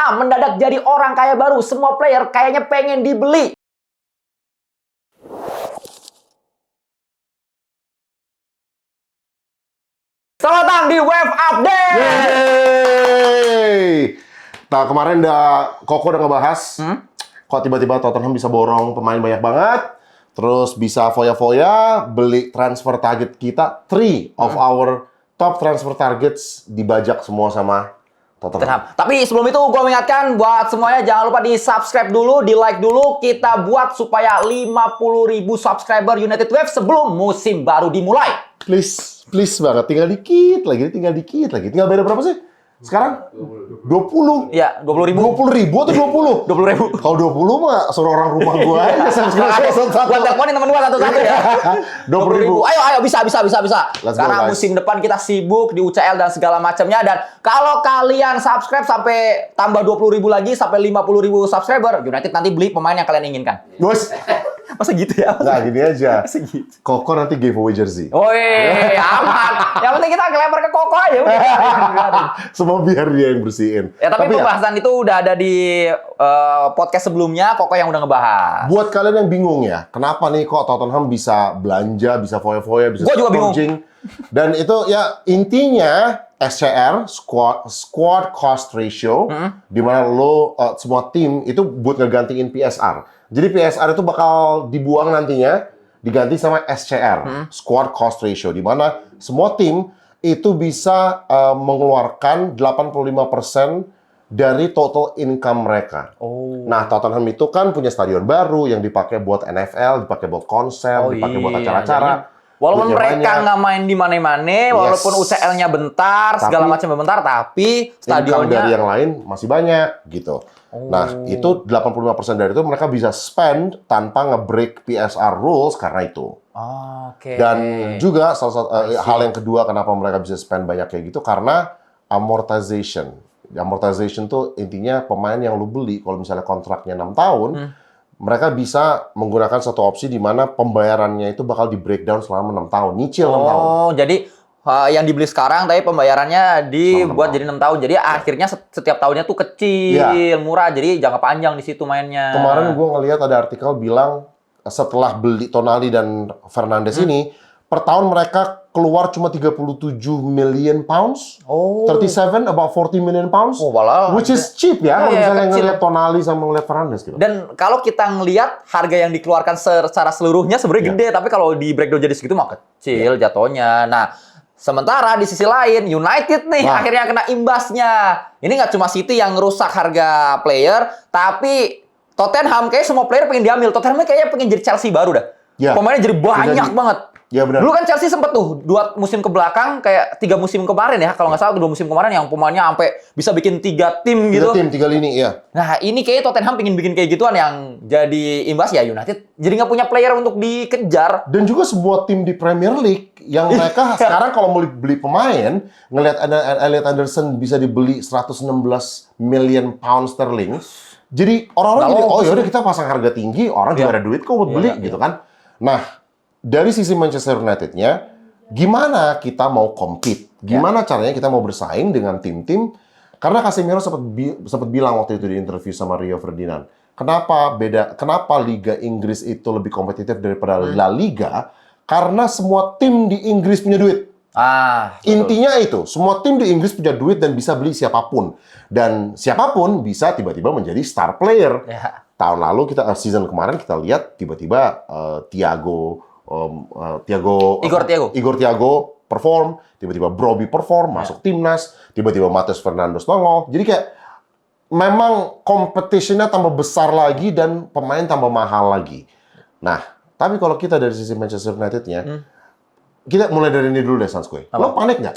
Tottenham mendadak jadi orang kaya baru. Semua player kayaknya pengen dibeli. Selamat datang di Wave Update. Yeay! Nah, kemarin Koko udah ngebahas kok tiba-tiba Tottenham bisa borong pemain banyak banget, terus bisa foya-foya beli transfer target kita. 3 of our top transfer targets dibajak semua sama Tottenham. Tapi sebelum itu gue mengingatkan buat semuanya jangan lupa di subscribe dulu, di like dulu. Kita buat supaya 50.000 subscriber United Wave sebelum musim baru dimulai. Please banget, tinggal dikit lagi. Tinggal beda berapa sih? Sekarang 20. Iya, 20.000. 20.000 atau 20? 20.000. Kalau 20 mah suruh orang rumah gua aja Gua teleponin temen gua satu-satu ya. 20.000. Ayo bisa. Let's go, Karena guys. musim depan kita sibuk di UCL dan segala macamnya. Dan kalau kalian subscribe sampai tambah 20.000 lagi sampai 50.000 subscriber, United nanti beli pemain yang kalian inginkan. Bos, Masa gitu ya? nah gini aja. Masa gitu? Koko nanti giveaway jersey. Woi, aman. Yang penting kita ngelempar ke Koko aja. Udah. Semua biar dia yang bersihin. Ya, tapi pembahasan itu udah ada di podcast sebelumnya, Koko yang udah ngebahas. Buat kalian yang bingung ya, kenapa nih kok Tottenham bisa belanja, bisa foya-foya, bisa Gua juga bingung. splurging. Dan itu ya intinya SCR, squad cost ratio, di mana semua tim itu buat ngegantiin PSR. Jadi PSR itu bakal dibuang nantinya, diganti sama SCR, squad cost ratio, di mana semua tim itu bisa mengeluarkan 85% dari total income mereka. Nah, Tottenham itu kan punya stadion baru yang dipakai buat NFL, dipakai buat konser, dipakai buat acara-acara. Walaupun duitnya mereka banyak. nggak main di mana-mana, walaupun UCL-nya bentar, segala macam bentar, tapi Income stadionnya dari yang lain masih banyak gitu. Nah, itu 85% dari itu mereka bisa spend tanpa nge-break PSR rules karena itu. Oke. Dan juga salah satu hal yang kedua kenapa mereka bisa spend banyak kayak gitu karena amortization. Amortization tuh intinya pemain yang lu beli kalau misalnya kontraknya 6 tahun, mereka bisa menggunakan satu opsi di mana pembayarannya itu bakal di breakdown selama 6 tahun, nyicil 6 tahun. Oh, jadi yang dibeli sekarang tapi pembayarannya dibuat jadi 6 tahun. Jadi akhirnya setiap tahunnya tuh kecil, murah. Jadi jangka panjang di situ mainnya. Kemarin gue ngelihat ada artikel bilang setelah beli Tonali dan Fernandes ini, per tahun mereka keluar cuma 37 million pounds. 37, about 40 million pounds. Oh, walah. Which is cheap ya, kalau Iya, misalnya kecil. ngelihat Tonali sama ngelihat Fernandes gitu. Dan kalau kita ngelihat harga yang dikeluarkan secara seluruhnya sebenarnya gede, tapi kalau di breakdown jadi segitu mah kecil jatuhnya. Nah, sementara di sisi lain United nih akhirnya kena imbasnya. Ini nggak cuma City yang ngerusak harga player, tapi Tottenham kayak semua player pengen diambil. Tottenham kayaknya pengen jadi Chelsea baru dah. Ya. Pemainnya jadi banyak banget. Ya benar. Dulu kan Chelsea sempet tuh 2 musim ke belakang, kayak 3 musim kemarin ya, kalau nggak salah 2 musim kemarin yang pemainnya sampai bisa bikin 3 tim gitu. 3 lini, ya. Nah, ini kayaknya Tottenham pengen bikin kayak gituan yang jadi imbas ya United. Jadi nggak punya player untuk dikejar. Dan juga sebuah tim di Premier League yang mereka sekarang kalau mau beli pemain, ngelihat Elliot Anderson bisa dibeli 116 million pound sterling. Jadi orang-orang jadi, oh yaudah kita pasang harga tinggi, orang juga ada duit kok buat beli gitu kan. Nah, dari sisi Manchester United-nya, gimana kita mau compete? Gimana caranya kita mau bersaing dengan tim-tim? Karena Casemiro sempat bilang waktu itu di interview sama Rio Ferdinand, kenapa Liga Inggris itu lebih kompetitif daripada La Liga? Karena semua tim di Inggris punya duit. Intinya itu, semua tim di Inggris punya duit dan bisa beli siapapun. Dan siapapun bisa tiba-tiba menjadi star player. Tahun lalu season kemarin kita lihat tiba-tiba Igor Thiago perform, tiba-tiba Brobbey perform, masuk timnas, tiba-tiba Matheus Fernandes nongol. Jadi kayak memang competition-nya tambah besar lagi dan pemain tambah mahal lagi. Nah, tapi kalau kita dari sisi Manchester United-nya, kita mulai dari ini dulu deh, Sanskui. Lo panik nggak?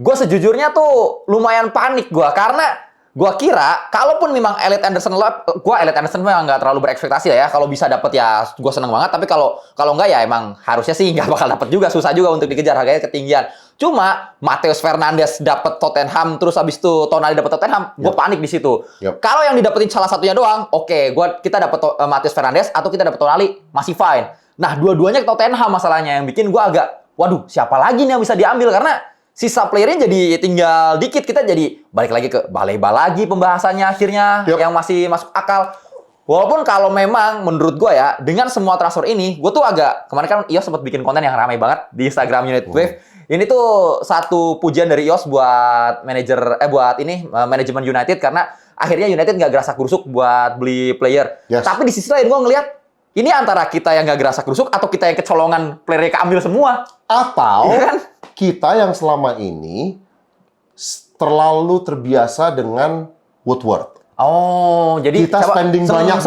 Gue sejujurnya tuh lumayan panik gue, karena gue kira kalaupun memang Elliot Anderson memang nggak terlalu berekspektasi ya. Kalau bisa dapet ya gue seneng banget. Tapi kalau nggak ya emang harusnya sih nggak bakal dapet juga. Susah juga untuk dikejar, harganya ketinggian. Cuma Matheus Fernandes dapet Tottenham, terus habis itu Tonali dapet Tottenham, gue panik di situ. Kalau yang didapetin salah satunya doang, oke, kita dapet Matheus Fernandes atau kita dapet Tonali masih fine. Nah, dua-duanya ke Tottenham masalahnya yang bikin gue agak, waduh, siapa lagi nih yang bisa diambil? Karena sisa playernya jadi tinggal dikit. Kita jadi balik lagi ke Baleba lagi pembahasannya akhirnya yang masih masuk akal. Walaupun kalau memang menurut gue ya, dengan semua transfer ini, gue tuh agak, kemarin kan Ios sempat bikin konten yang ramai banget di Instagram United Wave. Ini tuh satu pujian dari Ios buat manajemen United, karena akhirnya United nggak gerasa gerusuk buat beli player. Tapi di sisi lain gue ngelihat, ini antara kita yang nggak gerasa gerusuk atau kita yang kecolongan playernya keambil semua. Atau ya kan? Kita yang selama ini terlalu terbiasa dengan Woodward. Oh, jadi kita spending banyak,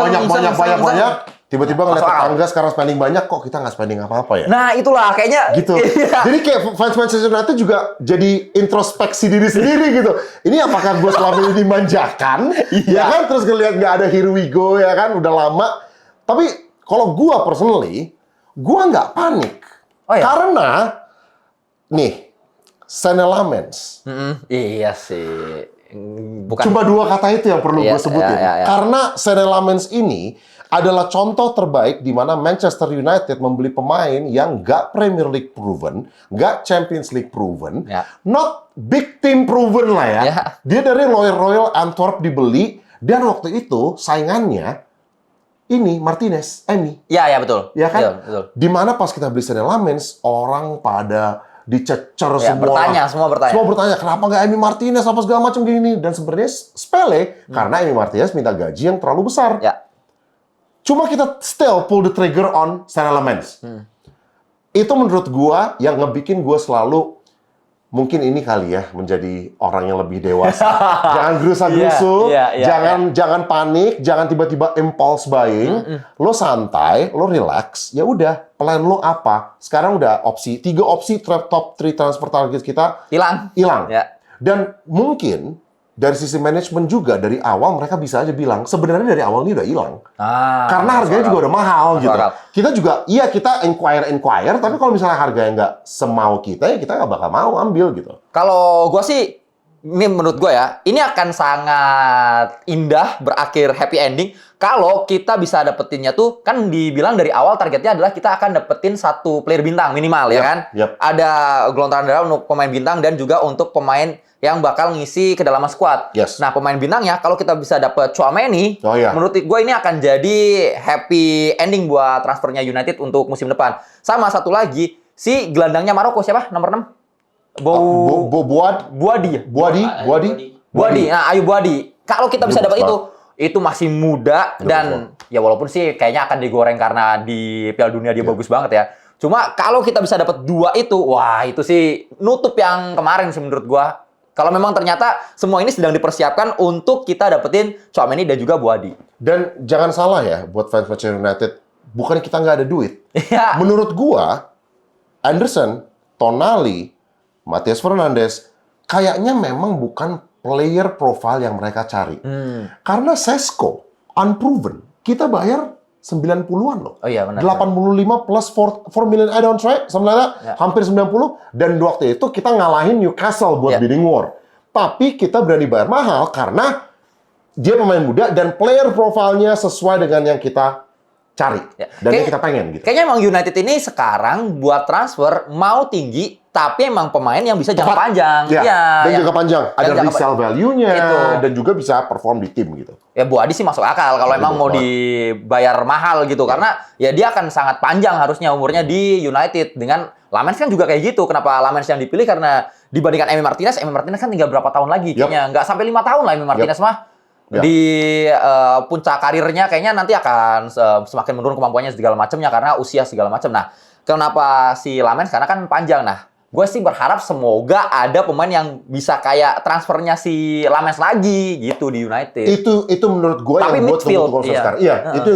tiba-tiba ngeliat tetangga sekarang spending banyak, kok kita nggak spending apa-apa ya? Nah, itulah kayaknya gitu. Jadi kayak fans Manchester United juga jadi introspeksi diri sendiri gitu. Ini apakah gue selama ini dimanjakan? Ya kan, terus ngeliat nggak ada here we go ya kan, udah lama. Tapi kalau gue personally, gue nggak panik. Karena nih, Senne Lammens. Iya sih. Cuma dua kata itu yang perlu gue sebutin. Karena Senne Lammens ini adalah contoh terbaik di mana Manchester United membeli pemain yang nggak Premier League proven, nggak Champions League proven, not big team proven lah ya. Dia dari Royal Antwerp dibeli, dan waktu itu saingannya ini Martinez, Emi. Iya, betul. Ya kan? Betul. Dimana pas kita beli Senne Lammens, orang pada dicecer semua. Semua bertanya. Semua bertanya, kenapa nggak Emi Martinez apa segala macam gini? Dan sebenarnya sepele, karena Emi Martinez minta gaji yang terlalu besar. Cuma kita still pull the trigger on Senne Lammens. Itu menurut gua yang ngebikin gua selalu, mungkin ini kali ya, menjadi orang yang lebih dewasa. Jangan gerusa-gerusu, jangan panik, jangan tiba-tiba impulse buying. Lo santai, lo relax, ya udah, plan lo apa? Sekarang udah 3 opsi top 3 transfer target kita hilang. Dan mungkin dari sisi manajemen juga dari awal mereka bisa aja bilang sebenarnya dari awal ini udah hilang. Karena harganya juga udah mahal gitu. Kita juga kita inquire, tapi kalau misalnya harganya nggak semau kita, ya kita nggak bakal mau ambil gitu. Kalau gua sih, ini menurut gua ya, ini akan sangat indah berakhir happy ending kalau kita bisa dapetinnya tuh, kan dibilang dari awal targetnya adalah kita akan dapetin 1 player bintang minimal ya kan. Ada gelontaran darah untuk pemain bintang dan juga untuk pemain yang bakal ngisi kedalaman squad. Nah, pemain bintangnya kalau kita bisa dapet Tchouaméni, menurut gue ini akan jadi happy ending buat transfernya United untuk musim depan. Sama satu lagi, si gelandangnya Maroko siapa? Nomor 6? Buadi. Nah, Ayub Buadi. Kalau kita bisa dapat itu masih muda dan ya walaupun sih kayaknya akan digoreng karena di Piala Dunia dia bagus banget ya. Cuma kalau kita bisa dapat 2 itu, wah itu sih nutup yang kemarin sih menurut gua. Kalau memang ternyata semua ini sedang dipersiapkan untuk kita dapetin Tchouaméni dan juga Buadi. Dan jangan salah ya, buat fans Manchester United, bukan kita nggak ada duit. Menurut gua, Anderson, Tonali, Matheus Fernandes, kayaknya memang bukan player profile yang mereka cari. Karena Sesko, unproven, kita bayar 90-an loh. 85 plus 4 million add-on trade, hampir 90. Dan waktu itu kita ngalahin Newcastle buat bidding war. Tapi kita berani bayar mahal karena dia pemain muda dan player profilnya sesuai dengan yang kita cari. Dan yang kita pengen gitu. Kayaknya emang United ini sekarang buat transfer mau tinggi, tapi emang pemain yang bisa jangka panjang. Dan jangka panjang. Ada resale value-nya dan juga bisa perform di tim gitu. Ya Buadi sih masuk akal kalau emang mau dibayar mahal gitu. Karena ya dia akan sangat panjang harusnya umurnya di United. Dengan Lammens kan juga kayak gitu. Kenapa Lammens yang dipilih? Karena dibandingkan Emi Martinez kan tinggal berapa tahun lagi. Kayaknya nggak sampai 5 tahun lah Emi Martinez mah. Di puncak karirnya kayaknya nanti akan semakin menurun kemampuannya segala macamnya karena usia segala macam. Nah, kenapa si Lammens? Karena kan panjang. Nah, gue sih berharap semoga ada pemain yang bisa kayak transfernya si Lammens lagi gitu di United. Itu menurut gue yang gue tunggu-tunggu sampai sekarang. Itu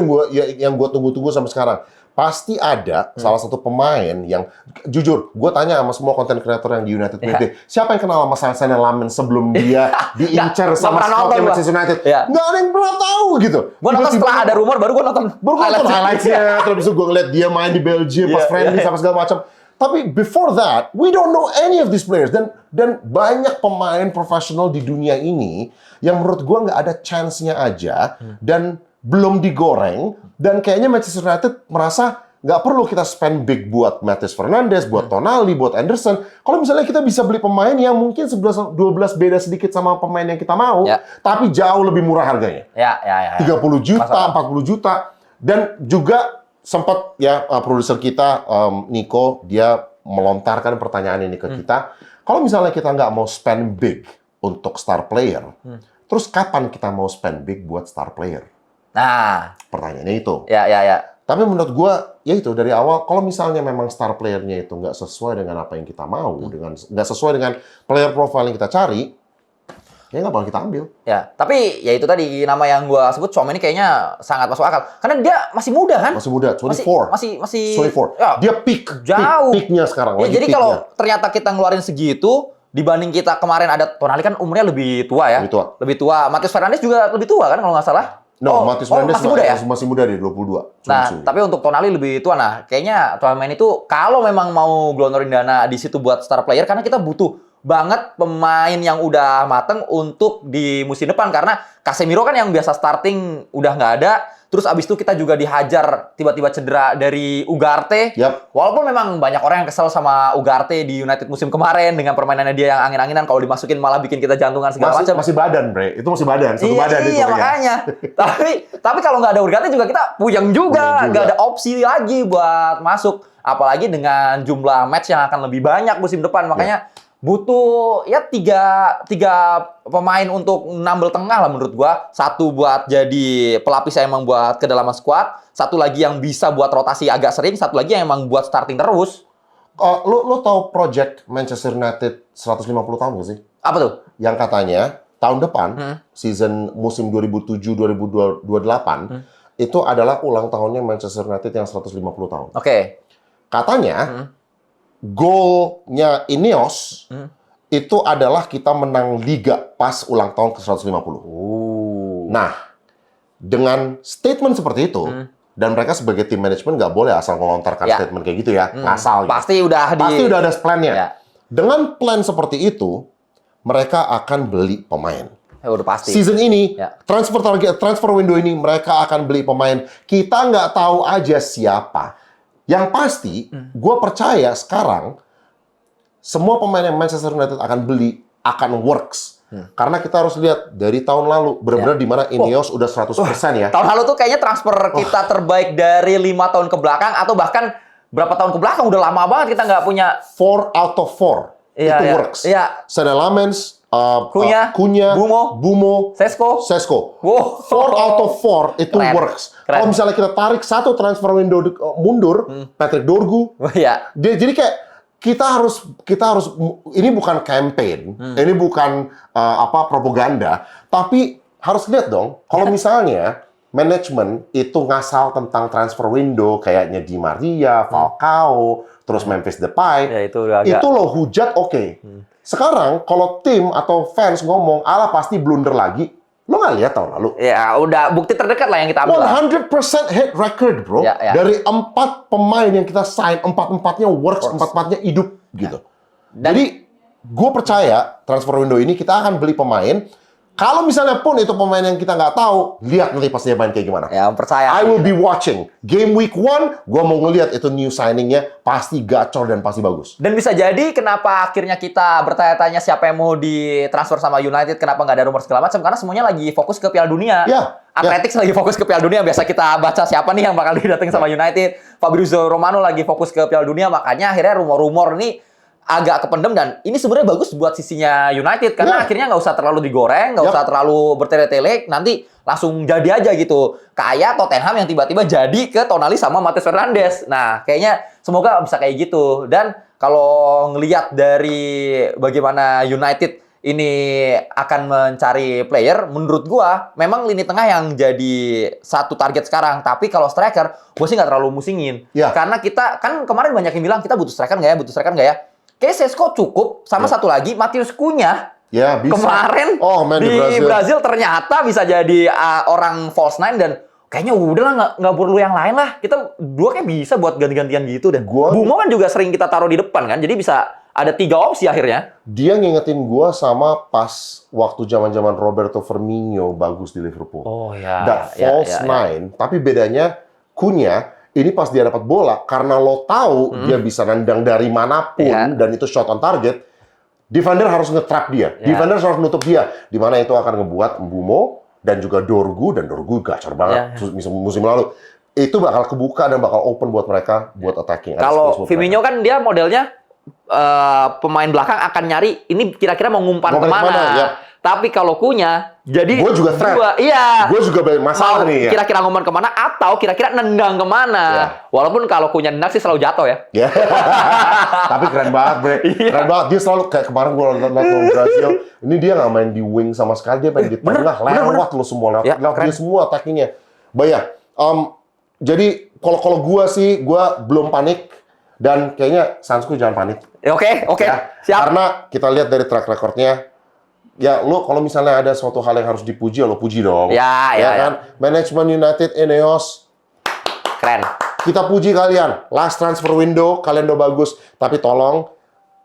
yang gue tunggu-tunggu sampai sekarang. Pasti ada salah satu pemain yang jujur, gue tanya sama semua konten kreator yang di United United, siapa yang kenal sama Senne Lammens sebelum dia diincar sama scoutnya Manchester United? Nggak ada yang pernah tahu gitu. Gue nonton setelah ada rumor, baru gue nonton highlights-nya. Terus gue ngeliat dia main di Belgium pas friendly sama segala macam. Tapi before that, we don't know any of these players. Dan banyak pemain profesional di dunia ini yang menurut gue nggak ada chance-nya aja dan belum digoreng. Dan kayaknya Manchester United merasa nggak perlu kita spend big buat Matheus Fernandes, buat Tonali, buat Anderson. Kalau misalnya kita bisa beli pemain yang mungkin 11-12 beda sedikit sama pemain yang kita mau, tapi jauh lebih murah harganya. 30 juta, 40 juta. Dan juga sempat ya produser kita, Nico, dia melontarkan pertanyaan ini ke kita. Kalau misalnya kita nggak mau spend big untuk star player, terus kapan kita mau spend big buat star player? Nah, pertanyaannya itu. Ya. Tapi menurut gua, ya itu dari awal, kalau misalnya memang star player-nya itu nggak sesuai dengan apa yang kita mau, nggak sesuai dengan player profile yang kita cari, ya nggak bakal kita ambil. Ya, tapi ya itu tadi nama yang gua sebut Tchouaméni kayaknya sangat masuk akal. Karena dia masih muda kan? Masih muda, 24. Masih 24. Ya, dia jauh. Peak-nya sekarang. Ya, jadi kalau ternyata kita ngeluarin segitu, dibanding kita kemarin ada Tonali kan umurnya lebih tua ya. Lebih tua. Matheus Fernandes juga lebih tua kan kalau nggak salah. Matheus Fernandes masih muda ya? Masih muda dia, 22. Nah, tapi untuk Tonali lebih tua. Nah, kayaknya Tchouaméni itu kalau memang mau gelontorin dana di situ buat star player, karena kita butuh banget pemain yang udah mateng untuk di musim depan. Karena Casemiro kan yang biasa starting udah nggak ada. Terus abis itu kita juga dihajar tiba-tiba cedera dari Ugarte. Walaupun memang banyak orang yang kesel sama Ugarte di United musim kemarin dengan permainannya dia yang angin-anginan, kalau dimasukin malah bikin kita jantungan segala macam. Masih badan, Bre. Itu masih badan, satu badan itu. Iya, makanya. tapi kalau nggak ada Ugarte juga kita puyeng juga, nggak ada opsi lagi buat masuk. Apalagi dengan jumlah match yang akan lebih banyak musim depan, makanya butuh ya tiga pemain untuk nambel tengah lah menurut gua. Satu buat jadi pelapis yang emang buat kedalaman squad, satu lagi yang bisa buat rotasi agak sering, satu lagi yang emang buat starting terus. Lo tahu project Manchester United 150 tahun gak sih? Apa tuh? Yang katanya tahun depan, season musim 2007-2028, itu adalah ulang tahunnya Manchester United yang 150 tahun. Oke. Katanya goalnya Ineos itu adalah kita menang liga pas ulang tahun ke 150. Nah, dengan statement seperti itu, dan mereka sebagai tim manajemen nggak boleh asal melontarkan statement kayak gitu ya, ngasal. Pasti udah ada plan-nya. Dengan plan seperti itu, mereka akan beli pemain. Ya, udah pasti. Season ini, transfer window ini, mereka akan beli pemain. Kita nggak tahu aja siapa. Yang pasti, gue percaya sekarang semua pemain yang Manchester United akan beli akan works. Karena kita harus lihat dari tahun lalu benar-benar di mana Ineos udah 100% ya. Tahun lalu tuh kayaknya transfer kita terbaik dari 5 tahun ke belakang, atau bahkan berapa tahun ke belakang, udah lama banget kita nggak punya. 4 out of 4 itu works. Sada Lamens, Cunha, Bumo, Sesko. 4 out of 4 itu works. Kalau misalnya kita tarik satu transfer window mundur, Patrick Dorgu. Jadi kayak kita harus ini bukan campaign, ini bukan propaganda, tapi harus lihat dong. Kalau misalnya manajemen itu ngasal tentang transfer window kayaknya Di Maria, Falcao, terus Memphis Depay, itu lo hujat oke. Sekarang kalau tim atau fans ngomong, ala pasti blunder lagi, lo nggak lihat tahun lalu? Ya udah bukti terdekat lah yang kita ambil. 100% hit record, bro. Dari 4 pemain yang kita sign, 4-4-nya works, 4-4-nya hidup gitu. Jadi gue percaya transfer window ini kita akan beli pemain. Kalau misalnya pun itu pemain yang kita nggak tahu, lihat nanti pas dia main kayak gimana. Ya, percaya. I will be watching. Game week 1, gue mau ngelihat itu new signingnya pasti gacor dan pasti bagus. Dan bisa jadi kenapa akhirnya kita bertanya-tanya siapa yang mau ditransfer sama United, kenapa nggak ada rumor segala macam, karena semuanya lagi fokus ke Piala Dunia. Athletics lagi fokus ke Piala Dunia. Biasa kita baca siapa nih yang bakal didatengin sama United. Fabrizio Romano lagi fokus ke Piala Dunia, makanya akhirnya rumor-rumor ini agak kependem, dan ini sebenarnya bagus buat sisinya United karena akhirnya nggak usah terlalu digoreng, nggak usah terlalu bertele-tele, nanti langsung jadi aja gitu. Kayak Tottenham yang tiba-tiba jadi ke Tonali sama Matheus Fernandes. Nah, kayaknya semoga bisa kayak gitu. Dan kalau ngelihat dari bagaimana United ini akan mencari player, menurut gua memang lini tengah yang jadi satu target sekarang. Tapi kalau striker, gua sih nggak terlalu musingin. Karena kita kan kemarin banyak yang bilang kita butuh striker nggak ya, Kayak Sesko cukup, sama satu lagi Matheus Cunha. Bisa. Kemarin di Brazil ternyata bisa jadi orang false nine, dan kayaknya udahlah nggak perlu yang lain lah. Kita dua kayak bisa buat ganti-gantian gitu deh. Bumo kan juga sering kita taruh di depan kan, jadi bisa ada 3 opsi akhirnya. Dia ngingetin gua sama pas waktu zaman-zaman Roberto Firmino bagus di Liverpool. That false nine, tapi bedanya Cunha ini pas dia dapat bola, karena lo tahu dia bisa nendang dari manapun dan itu shot on target, defender harus nge-trap dia. Defender harus nutup dia. Di mana itu akan ngebuat Mbeumo dan juga Dorgu, dan Dorgu gacor banget musim lalu. Itu bakal kebuka dan bakal open buat mereka buat attacking. Kalau Firmino kan dia modelnya pemain belakang akan nyari ini kira-kira mau ngumpan kemana. Ya. Tapi kalau Kunya, jadi gue juga threat. Gue juga banyak masalah nih. Kira-kira ngumpan kemana atau kira-kira nendang kemana. Walaupun kalau Kunya nendang sih selalu jatuh ya. Tapi keren banget, Bre. Keren banget. Dia selalu kayak kemarin gue nonton Brazil. Ini dia nggak main di wing sama sekali. Dia main di tengah. Lewat lo semua. Lewat dia semua attackingnya. Bayar. Jadi kalau gue sih, gue belum panik. Dan kayaknya Sansku jangan panik. Oke. Ya, siap. Karena kita lihat dari track recordnya, ya lo kalau misalnya ada suatu hal yang harus dipuji, lo puji dong. Ya kan? Manajemen United, Ineos, keren. Kita puji kalian. Last transfer window, kalian udah bagus. Tapi tolong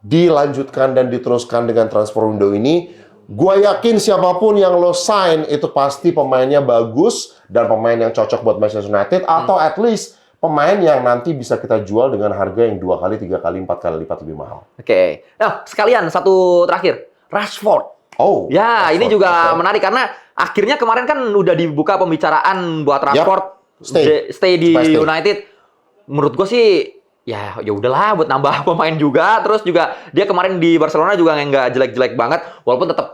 dilanjutkan dan diteruskan dengan transfer window ini. Gua yakin siapapun yang lo sign itu pasti pemainnya bagus dan pemain yang cocok buat Manchester United atau at least pemain yang nanti bisa kita jual dengan harga yang 2 kali, 3 kali, 4 kali lipat lebih mahal. Oke. Nah, sekalian satu terakhir. Rashford. Ya, Rashford. Ini juga menarik karena akhirnya kemarin kan udah dibuka pembicaraan buat Rashford stay di United. Menurut gue sih ya udahlah buat nambah pemain juga. Terus juga dia kemarin di Barcelona juga nggak jelek-jelek banget. Walaupun tetap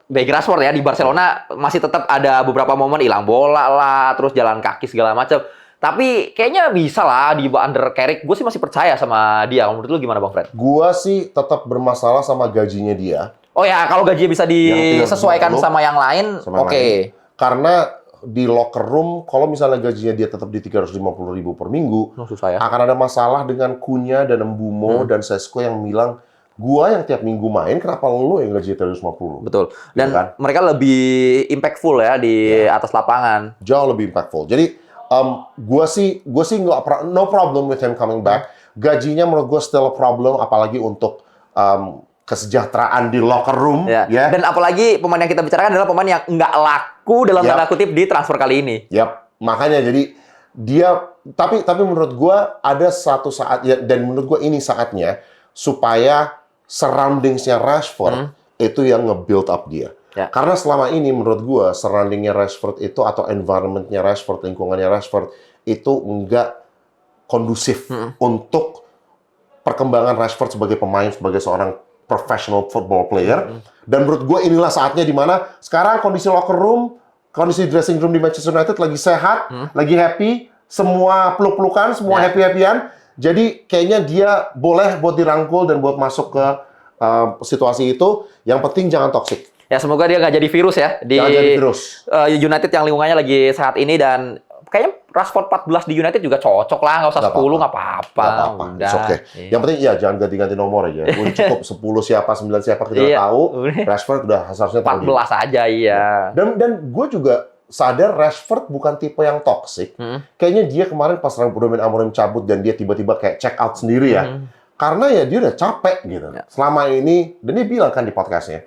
bagi Rashford ya di Barcelona masih tetap ada beberapa momen hilang bola lah, terus jalan kaki segala macam. Tapi kayaknya bisa lah di under Carrick. Gue sih masih percaya sama dia. Menurut lu gimana Bang Fred? Gue sih tetap bermasalah sama gajinya dia. Oh ya, kalau gajinya bisa disesuaikan sama yang lain, oke. Karena di locker room, kalau misalnya gajinya dia tetap di 350.000 per minggu, susah ya. Akan ada masalah dengan Kunya dan Mbeumo dan Sesko yang bilang, gua yang tiap minggu main, kenapa lo yang gaji 350? Betul. Dan gitu kan? Mereka lebih impactful ya di atas lapangan. Jauh lebih impactful. Jadi gue sih nggak no problem with him coming back. Gajinya menurut gue still a problem, apalagi untuk kesejahteraan di locker room. Ya. Dan apalagi pemain yang kita bicarakan adalah pemain yang nggak laku dalam tanda kutip di transfer kali ini. Makanya jadi dia tapi menurut gue ada satu saat ya, dan menurut gue ini saatnya supaya surroundingsnya Rashford itu yang nge-build up dia. Karena selama ini menurut gue surroundingnya Rashford itu atau environmentnya Rashford, lingkungannya Rashford itu enggak kondusif untuk perkembangan Rashford sebagai pemain, sebagai seorang professional football player. Dan menurut gue inilah saatnya di mana sekarang kondisi locker room, kondisi dressing room di Manchester United lagi sehat, lagi happy, semua peluk-pelukan, semua happy-happyan. Jadi kayaknya dia boleh buat dirangkul dan buat masuk ke situasi itu. Yang penting jangan toxic. Ya semoga dia nggak jadi virus ya di United yang lingkungannya lagi sehat ini, dan kayaknya Rashford 14 di United juga cocok lah, nggak usah 10 nggak apa-apa. Udah. Okay. Yang penting ya jangan ganti-ganti nomor aja. Udah cukup 10 siapa 9 siapa kita udah tahu. Rashford udah seharusnya 14 aja Dan gue juga sadar Rashford bukan tipe yang toxic. Kayaknya dia kemarin pas Ruben Amorim cabut dan dia tiba-tiba kayak check out sendiri ya. Karena ya dia udah capek gitu. Selama ini, dan dia bilang kan di podcastnya,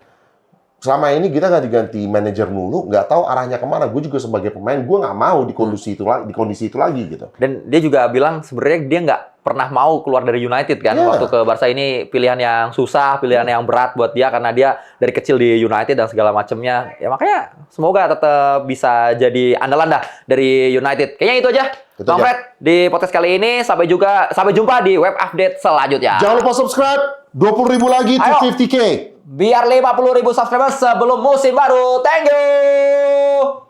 selama ini kita nggak diganti manajer mulu, nggak tahu arahnya kemana. Gue juga sebagai pemain, gue nggak mau di kondisi itu lagi gitu. Dan dia juga bilang sebenarnya dia nggak pernah mau keluar dari United kan. Waktu ke Barca ini pilihan yang susah, pilihan yang berat buat dia karena dia dari kecil di United dan segala macamnya. Ya makanya semoga tetap bisa jadi andalan dah dari United. Kayaknya itu aja. Bang Fred di podcast kali ini. Sampai jumpa di web update selanjutnya. Jangan lupa subscribe. 20.000 lagi to 50K. Biar 50.000 subscribers sebelum musim baru. Thank you.